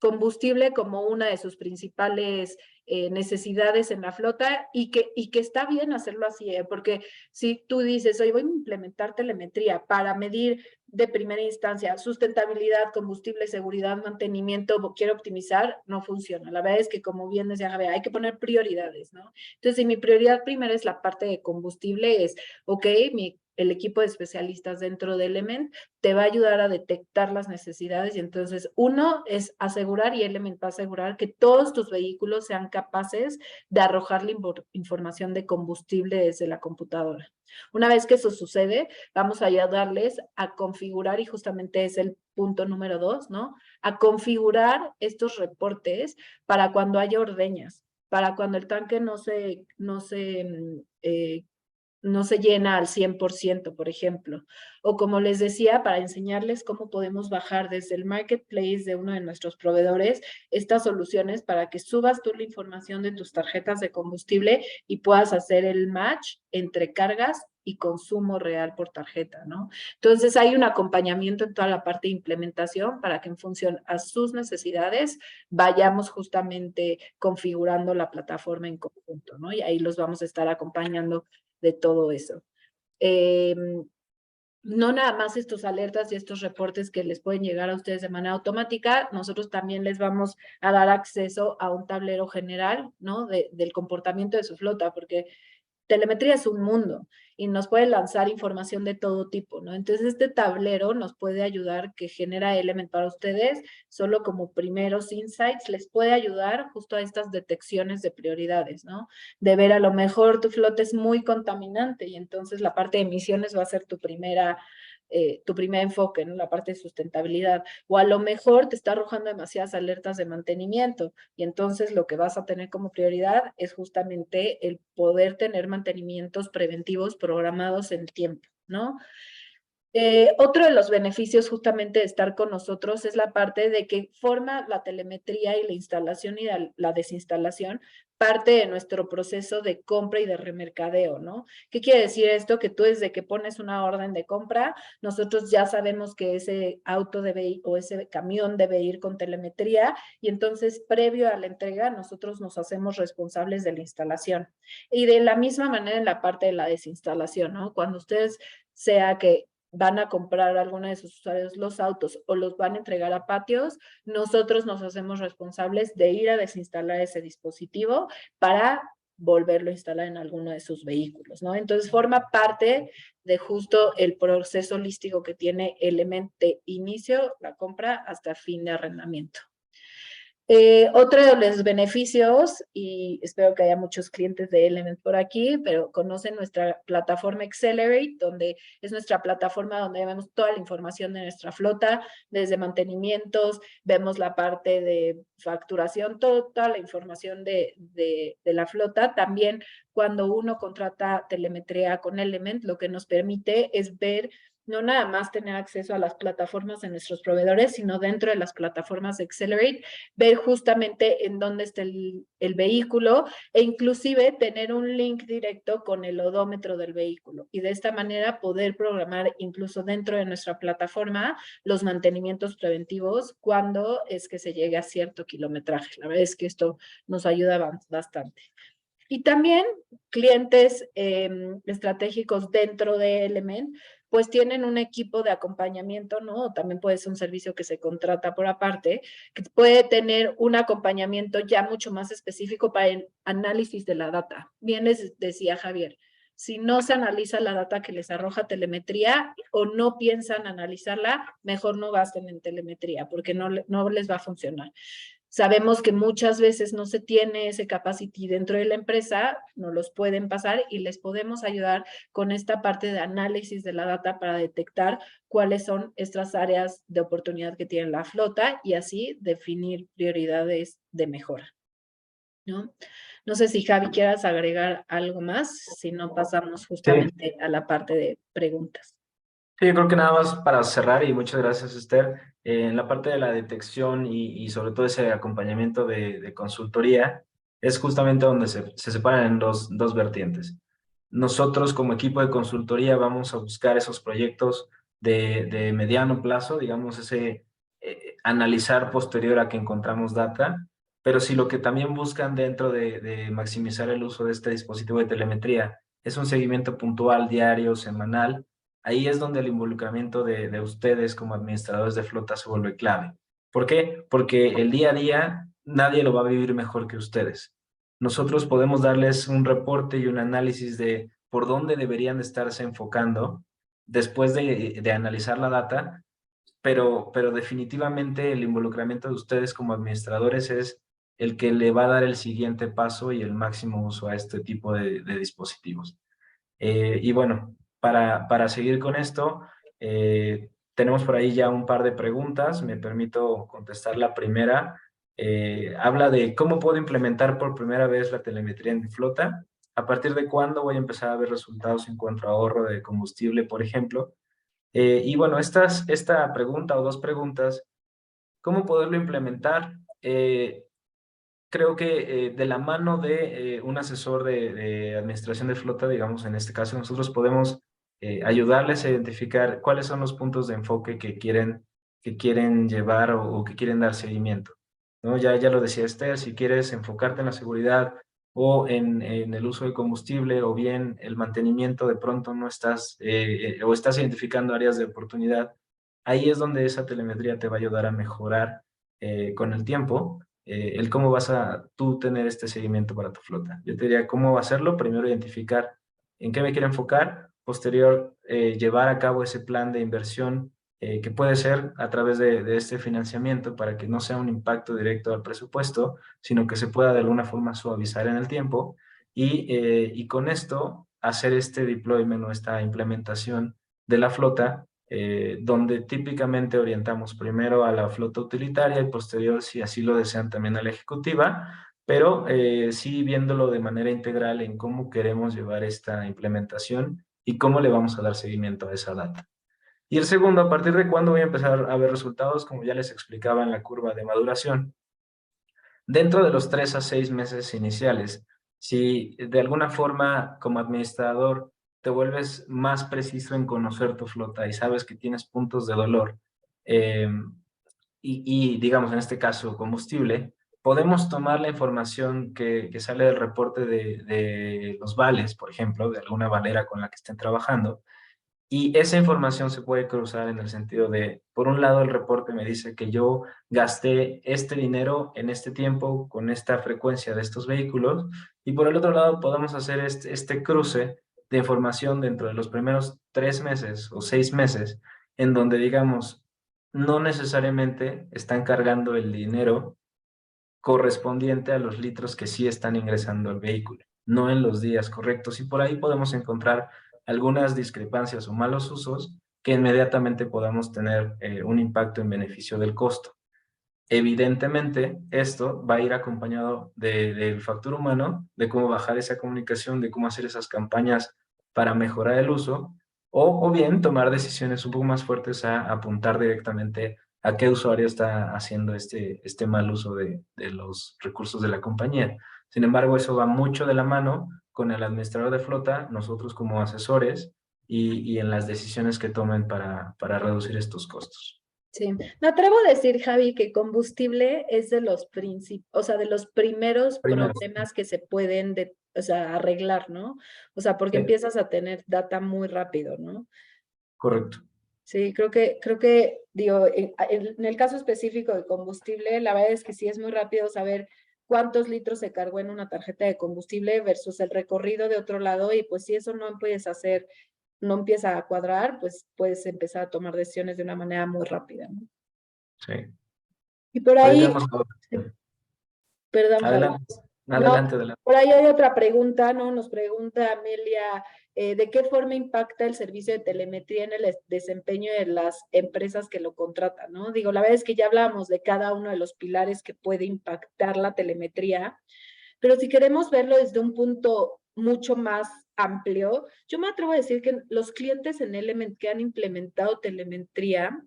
combustible como una de sus principales necesidades en la flota y que está bien hacerlo así, porque si tú dices, hoy voy a implementar telemetría para medir de primera instancia sustentabilidad, combustible, seguridad, mantenimiento, quiero optimizar, no funciona. La verdad es que como bien decía Javier, hay que poner prioridades, ¿no? Entonces, si mi prioridad primera es la parte de combustible, es, ok, el equipo de especialistas dentro de Element te va a ayudar a detectar las necesidades y entonces uno es asegurar y Element va a asegurar que todos tus vehículos sean capaces de arrojar la información de combustible desde la computadora. Una vez que eso sucede, vamos a ayudarles a configurar y justamente es el punto número 2, ¿no? A configurar estos reportes para cuando haya ordeñas, para cuando el tanque no se llena al 100%, por ejemplo. O como les decía, para enseñarles cómo podemos bajar desde el marketplace de uno de nuestros proveedores estas soluciones para que subas tú la información de tus tarjetas de combustible y puedas hacer el match entre cargas y consumo real por tarjeta, ¿no? Entonces hay un acompañamiento en toda la parte de implementación para que en función a sus necesidades vayamos justamente configurando la plataforma en conjunto, ¿no? Y ahí los vamos a estar acompañando de todo eso. No nada más estos alertas y estos reportes que les pueden llegar a ustedes de manera automática, nosotros también les vamos a dar acceso a un tablero general, ¿no? Del comportamiento de su flota, porque telemetría es un mundo y nos puede lanzar información de todo tipo, ¿no? Entonces, este tablero nos puede ayudar, que genera Element para ustedes, solo como primeros insights, les puede ayudar justo a estas detecciones de prioridades, ¿no? De ver a lo mejor tu flota es muy contaminante y entonces la parte de emisiones va a ser tu primer enfoque, ¿no? La parte de sustentabilidad. O a lo mejor te está arrojando demasiadas alertas de mantenimiento y entonces lo que vas a tener como prioridad es justamente el poder tener mantenimientos preventivos programados en tiempo, ¿no? Otro de los beneficios justamente de estar con nosotros es la parte de que forma la telemetría y la instalación y la desinstalación parte de nuestro proceso de compra y de remercadeo, ¿no? ¿Qué quiere decir esto? Que tú desde que pones una orden de compra, nosotros ya sabemos que ese auto debe o ese camión debe ir con telemetría y entonces previo a la entrega nosotros nos hacemos responsables de la instalación. Y de la misma manera en la parte de la desinstalación, ¿no? Cuando ustedes sea que van a comprar a alguno de sus usuarios los autos o los van a entregar a patios, nosotros nos hacemos responsables de ir a desinstalar ese dispositivo para volverlo a instalar en alguno de sus vehículos, ¿no? Entonces forma parte de justo el proceso holístico que tiene Element de inicio, la compra, hasta fin de arrendamiento. Otro de los beneficios, y espero que haya muchos clientes de Element por aquí, pero conocen nuestra plataforma Accelerate, donde es nuestra plataforma donde vemos toda la información de nuestra flota, desde mantenimientos, vemos la parte de facturación, toda la información de la flota. También cuando uno contrata telemetría con Element, lo que nos permite es ver no nada más tener acceso a las plataformas de nuestros proveedores, sino dentro de las plataformas de Accelerate, ver justamente en dónde está el vehículo e inclusive tener un link directo con el odómetro del vehículo y de esta manera poder programar incluso dentro de nuestra plataforma los mantenimientos preventivos cuando es que se llegue a cierto kilometraje. La verdad es que esto nos ayuda bastante. Y también clientes estratégicos dentro de Element, pues tienen un equipo de acompañamiento, ¿no? También puede ser un servicio que se contrata por aparte, que puede tener un acompañamiento ya mucho más específico para el análisis de la data. Bien les decía Javier, si no se analiza la data que les arroja telemetría o no piensan analizarla, mejor no gasten en telemetría porque no les va a funcionar. Sabemos que muchas veces no se tiene ese capacity dentro de la empresa, nos los pueden pasar y les podemos ayudar con esta parte de análisis de la data para detectar cuáles son estas áreas de oportunidad que tiene la flota y así definir prioridades de mejora, ¿no? No sé si Javi quieras agregar algo más, si no pasamos Sí, justamente a la parte de preguntas. sí, yo creo que nada más para cerrar y muchas gracias, Esther. En la parte de la detección y sobre todo ese acompañamiento de consultoría, es justamente donde se separan en dos vertientes. Nosotros como equipo de consultoría vamos a buscar esos proyectos de mediano plazo, digamos, ese analizar posterior a que encontramos data, pero si lo que también buscan dentro de maximizar el uso de este dispositivo de telemetría es un seguimiento puntual, diario, semanal, ahí es donde el involucramiento de ustedes como administradores de flota se vuelve clave. ¿Por qué? Porque el día a día nadie lo va a vivir mejor que ustedes. Nosotros podemos darles un reporte y un análisis de por dónde deberían estarse enfocando después de analizar la data, pero definitivamente el involucramiento de ustedes como administradores es el que le va a dar el siguiente paso y el máximo uso a este tipo de dispositivos. Y bueno, para seguir con esto, tenemos por ahí ya un par de preguntas. Me permito contestar la primera. Habla de cómo puedo implementar por primera vez la telemetría en mi flota. ¿A partir de cuándo voy a empezar a ver resultados en cuanto a ahorro de combustible, por ejemplo? Y bueno, esta pregunta o dos preguntas, ¿cómo poderlo implementar? Creo que de la mano de un asesor de administración de flota, digamos, en este caso, nosotros podemos ayudarles a identificar cuáles son los puntos de enfoque que quieren llevar o que quieren dar seguimiento, ¿no? Ya lo decía Esther, si quieres enfocarte en la seguridad o en el uso de combustible o bien el mantenimiento, de pronto no estás o estás identificando áreas de oportunidad, ahí es donde esa telemetría te va a ayudar a mejorar con el tiempo el cómo vas a tú tener este seguimiento para tu flota. Yo te diría cómo hacerlo. Primero identificar en qué me quiero enfocar. Posterior, llevar a cabo ese plan de inversión que puede ser a través de este financiamiento para que no sea un impacto directo al presupuesto, sino que se pueda de alguna forma suavizar en el tiempo. Y con esto hacer este deployment o esta implementación de la flota donde típicamente orientamos primero a la flota utilitaria y posterior, si así lo desean, también a la ejecutiva, pero sí viéndolo de manera integral en cómo queremos llevar esta implementación y cómo le vamos a dar seguimiento a esa data. Y el segundo, a partir de cuándo voy a empezar a ver resultados, como ya les explicaba en la curva de maduración. Dentro de los 3 a 6 meses iniciales, si de alguna forma como administrador te vuelves más preciso en conocer tu flota y sabes que tienes puntos de dolor eh, digamos en este caso combustible, podemos tomar la información que sale del reporte de los vales, por ejemplo, de alguna valera con la que estén trabajando, y esa información se puede cruzar en el sentido de, por un lado, el reporte me dice que yo gasté este dinero en este tiempo con esta frecuencia de estos vehículos, y por el otro lado podemos hacer este cruce de información dentro de los primeros 3 meses o 6 meses, en donde, digamos, no necesariamente están cargando el dinero correspondiente a los litros que sí están ingresando al vehículo, no en los días correctos. Y por ahí podemos encontrar algunas discrepancias o malos usos que inmediatamente podamos tener un impacto en beneficio del costo. Evidentemente, esto va a ir acompañado del factor humano, de cómo bajar esa comunicación, de cómo hacer esas campañas para mejorar el uso, o bien tomar decisiones un poco más fuertes a apuntar directamente a qué usuario está haciendo este mal uso de los recursos de la compañía. Sin embargo, eso va mucho de la mano con el administrador de flota, nosotros como asesores, y en las decisiones que tomen para reducir estos costos. Sí, me atrevo a decir, Javi, que combustible es de los o sea, de los primeros Primero, problemas que se pueden, o sea, arreglar, ¿no? O sea, porque empiezas a tener data muy rápido, ¿no? correcto. Sí, digo, en el caso específico de combustible, la verdad es que sí es muy rápido saber cuántos litros se cargó en una tarjeta de combustible versus el recorrido de otro lado, y pues si eso no puedes hacer, no empieza a cuadrar, pues puedes empezar a tomar decisiones de una manera muy rápida, ¿no? Sí. Y por Por ahí ahí, tenemos Perdón, Javi. Adelante, adelante, adelante. Por ahí hay otra pregunta, ¿no? Nos pregunta Amelia, ¿de qué forma impacta el servicio de telemetría en el desempeño de las empresas que lo contratan, ¿no? Digo, la verdad es que ya hablamos de cada uno de los pilares que puede impactar la telemetría, pero si queremos verlo desde un punto mucho más amplio, yo me atrevo a decir que los clientes en Element que han implementado telemetría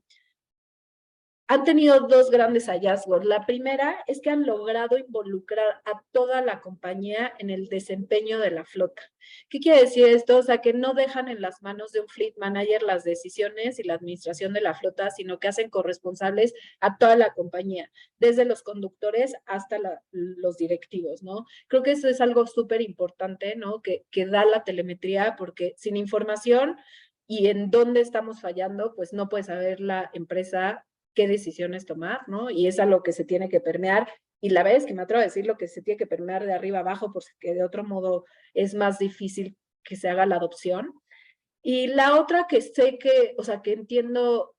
han tenido dos grandes hallazgos. La primera es que han logrado involucrar a toda la compañía en el desempeño de la flota. ¿Qué quiere decir esto? O sea, que no dejan en las manos de un fleet manager las decisiones y la administración de la flota, sino que hacen corresponsables a toda la compañía, desde los conductores hasta los directivos, ¿no? Creo que eso es algo súper importante, ¿no? Que da la telemetría, porque sin información y en dónde estamos fallando, pues no puede saber la empresa qué decisiones tomar, ¿no? Y es a lo que se tiene que permear. Y la vez que me atrevo a decir lo que se tiene que permear de arriba abajo, porque de otro modo es más difícil que se haga la adopción. Y la otra que sé que, o sea, que entiendo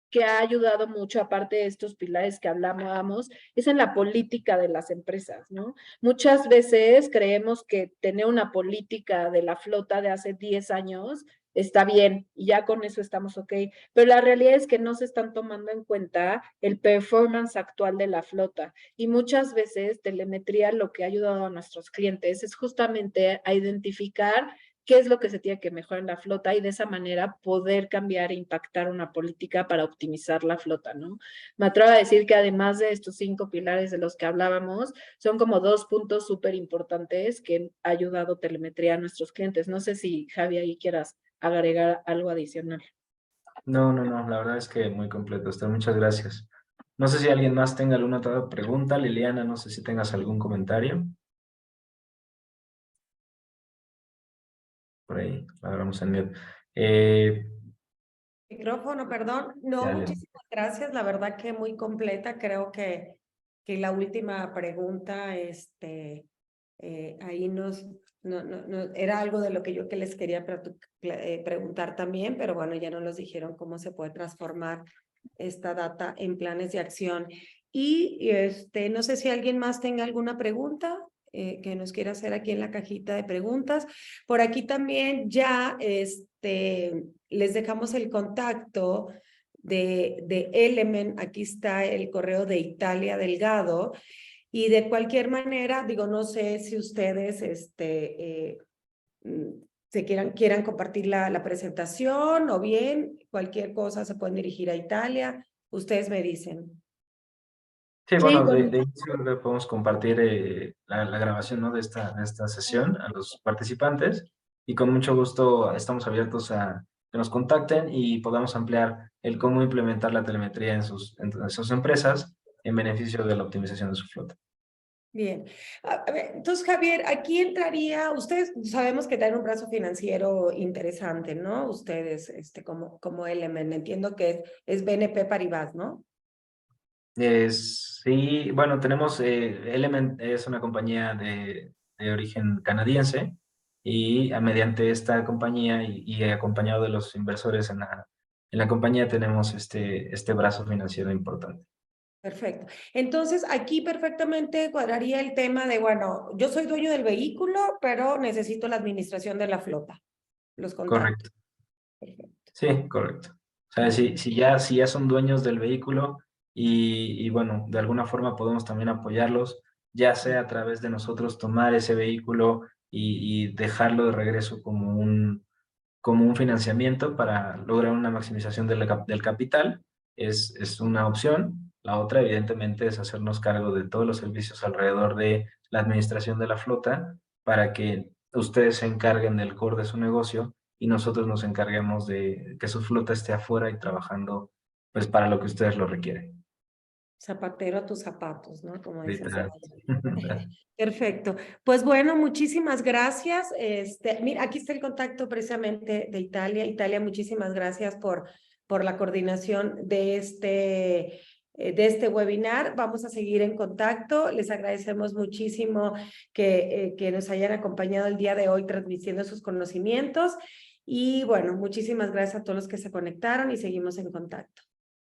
que ha ayudado mucho, aparte de estos pilares que hablábamos, es en la política de las empresas, ¿no? Muchas veces creemos que tener una política de la flota de hace 10 años está bien y ya con eso estamos ok, pero la realidad es que no se están tomando en cuenta el performance actual de la flota y muchas veces telemetría lo que ha ayudado a nuestros clientes es justamente a identificar qué es lo que se tiene que mejorar en la flota y de esa manera poder cambiar e impactar una política para optimizar la flota, ¿no? Me atrevo a decir que además de estos 5 pilares de los que hablábamos, son como 2 puntos súper importantes que ha ayudado telemetría a nuestros clientes. No sé si, Javi, ahí quieras agregar algo adicional. No, la verdad es que muy completo, Esther, muchas gracias. No sé si alguien más tenga alguna otra pregunta. Liliana, no sé si tengas algún comentario. Por ahí, agarramos en mute. Micrófono, perdón. No, Dale. muchísimas gracias. La verdad que muy completa. Creo que la última pregunta, ahí era algo de lo que yo que les quería preguntar también, pero bueno, ya nos los dijeron cómo se puede transformar esta data en planes de acción. Y no sé si alguien más tenga alguna pregunta que nos quiera hacer aquí en la cajita de preguntas. Por aquí también ya les dejamos el contacto de Element. Aquí está el correo de Italia Delgado. Y de cualquier manera, digo, no sé si ustedes quieran compartir la presentación o bien cualquier cosa se pueden dirigir a Italia. Ustedes me dicen. Sí, Sí, bueno, bueno. de inicio le podemos compartir la grabación, ¿no? de esta sesión a los participantes y con mucho gusto estamos abiertos a que nos contacten y podamos ampliar el cómo implementar la telemetría en sus empresas en beneficio de la optimización de su flota. Bien. A ver, entonces, Javier, aquí entraría, ustedes sabemos que tienen un brazo financiero interesante, ¿no? Ustedes, como Element, entiendo que es BNP Paribas, ¿no? Sí, bueno, tenemos Element, es una compañía de origen canadiense y mediante esta compañía y acompañado de los inversores en la compañía tenemos este brazo financiero importante. Perfecto. Entonces, aquí perfectamente cuadraría el tema de, bueno, yo soy dueño del vehículo, pero necesito la administración de la flota, los contactos. Correcto. Perfecto. Sí, correcto. O sea, si ya son dueños del vehículo y bueno, de alguna forma podemos también apoyarlos, ya sea a través de nosotros tomar ese vehículo y dejarlo de regreso como un financiamiento para lograr una maximización del capital, es una opción. La otra, evidentemente, es hacernos cargo de todos los servicios alrededor de la administración de la flota para que ustedes se encarguen del core de su negocio y nosotros nos encarguemos de que su flota esté afuera y trabajando pues para lo que ustedes lo requieren. Zapatero a tus zapatos, ¿no? Como dices. Literal. Perfecto. Pues bueno, muchísimas gracias. Mira, aquí está el contacto precisamente de Italia. Italia, muchísimas gracias por la coordinación de este webinar. Vamos a seguir en contacto. Les agradecemos muchísimo que nos hayan acompañado el día de hoy transmitiendo sus conocimientos. Y bueno, muchísimas gracias a todos los que se conectaron y seguimos en contacto.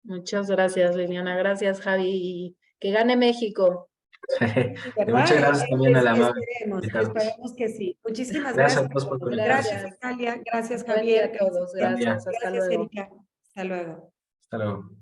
Muchas gracias, Liliana. Gracias, Javi. Y que gane México. Y ¿verdad? muchas gracias también a la amable invitarnos. Esperemos que sí. Muchísimas Gracias gracias. a todos por conectarse. Gracias, Gracias. Natalia. Gracias, Buen día Javier. a todos. Buen día. Gracias. Hasta Gracias, luego. Erika. Hasta luego. Hasta luego.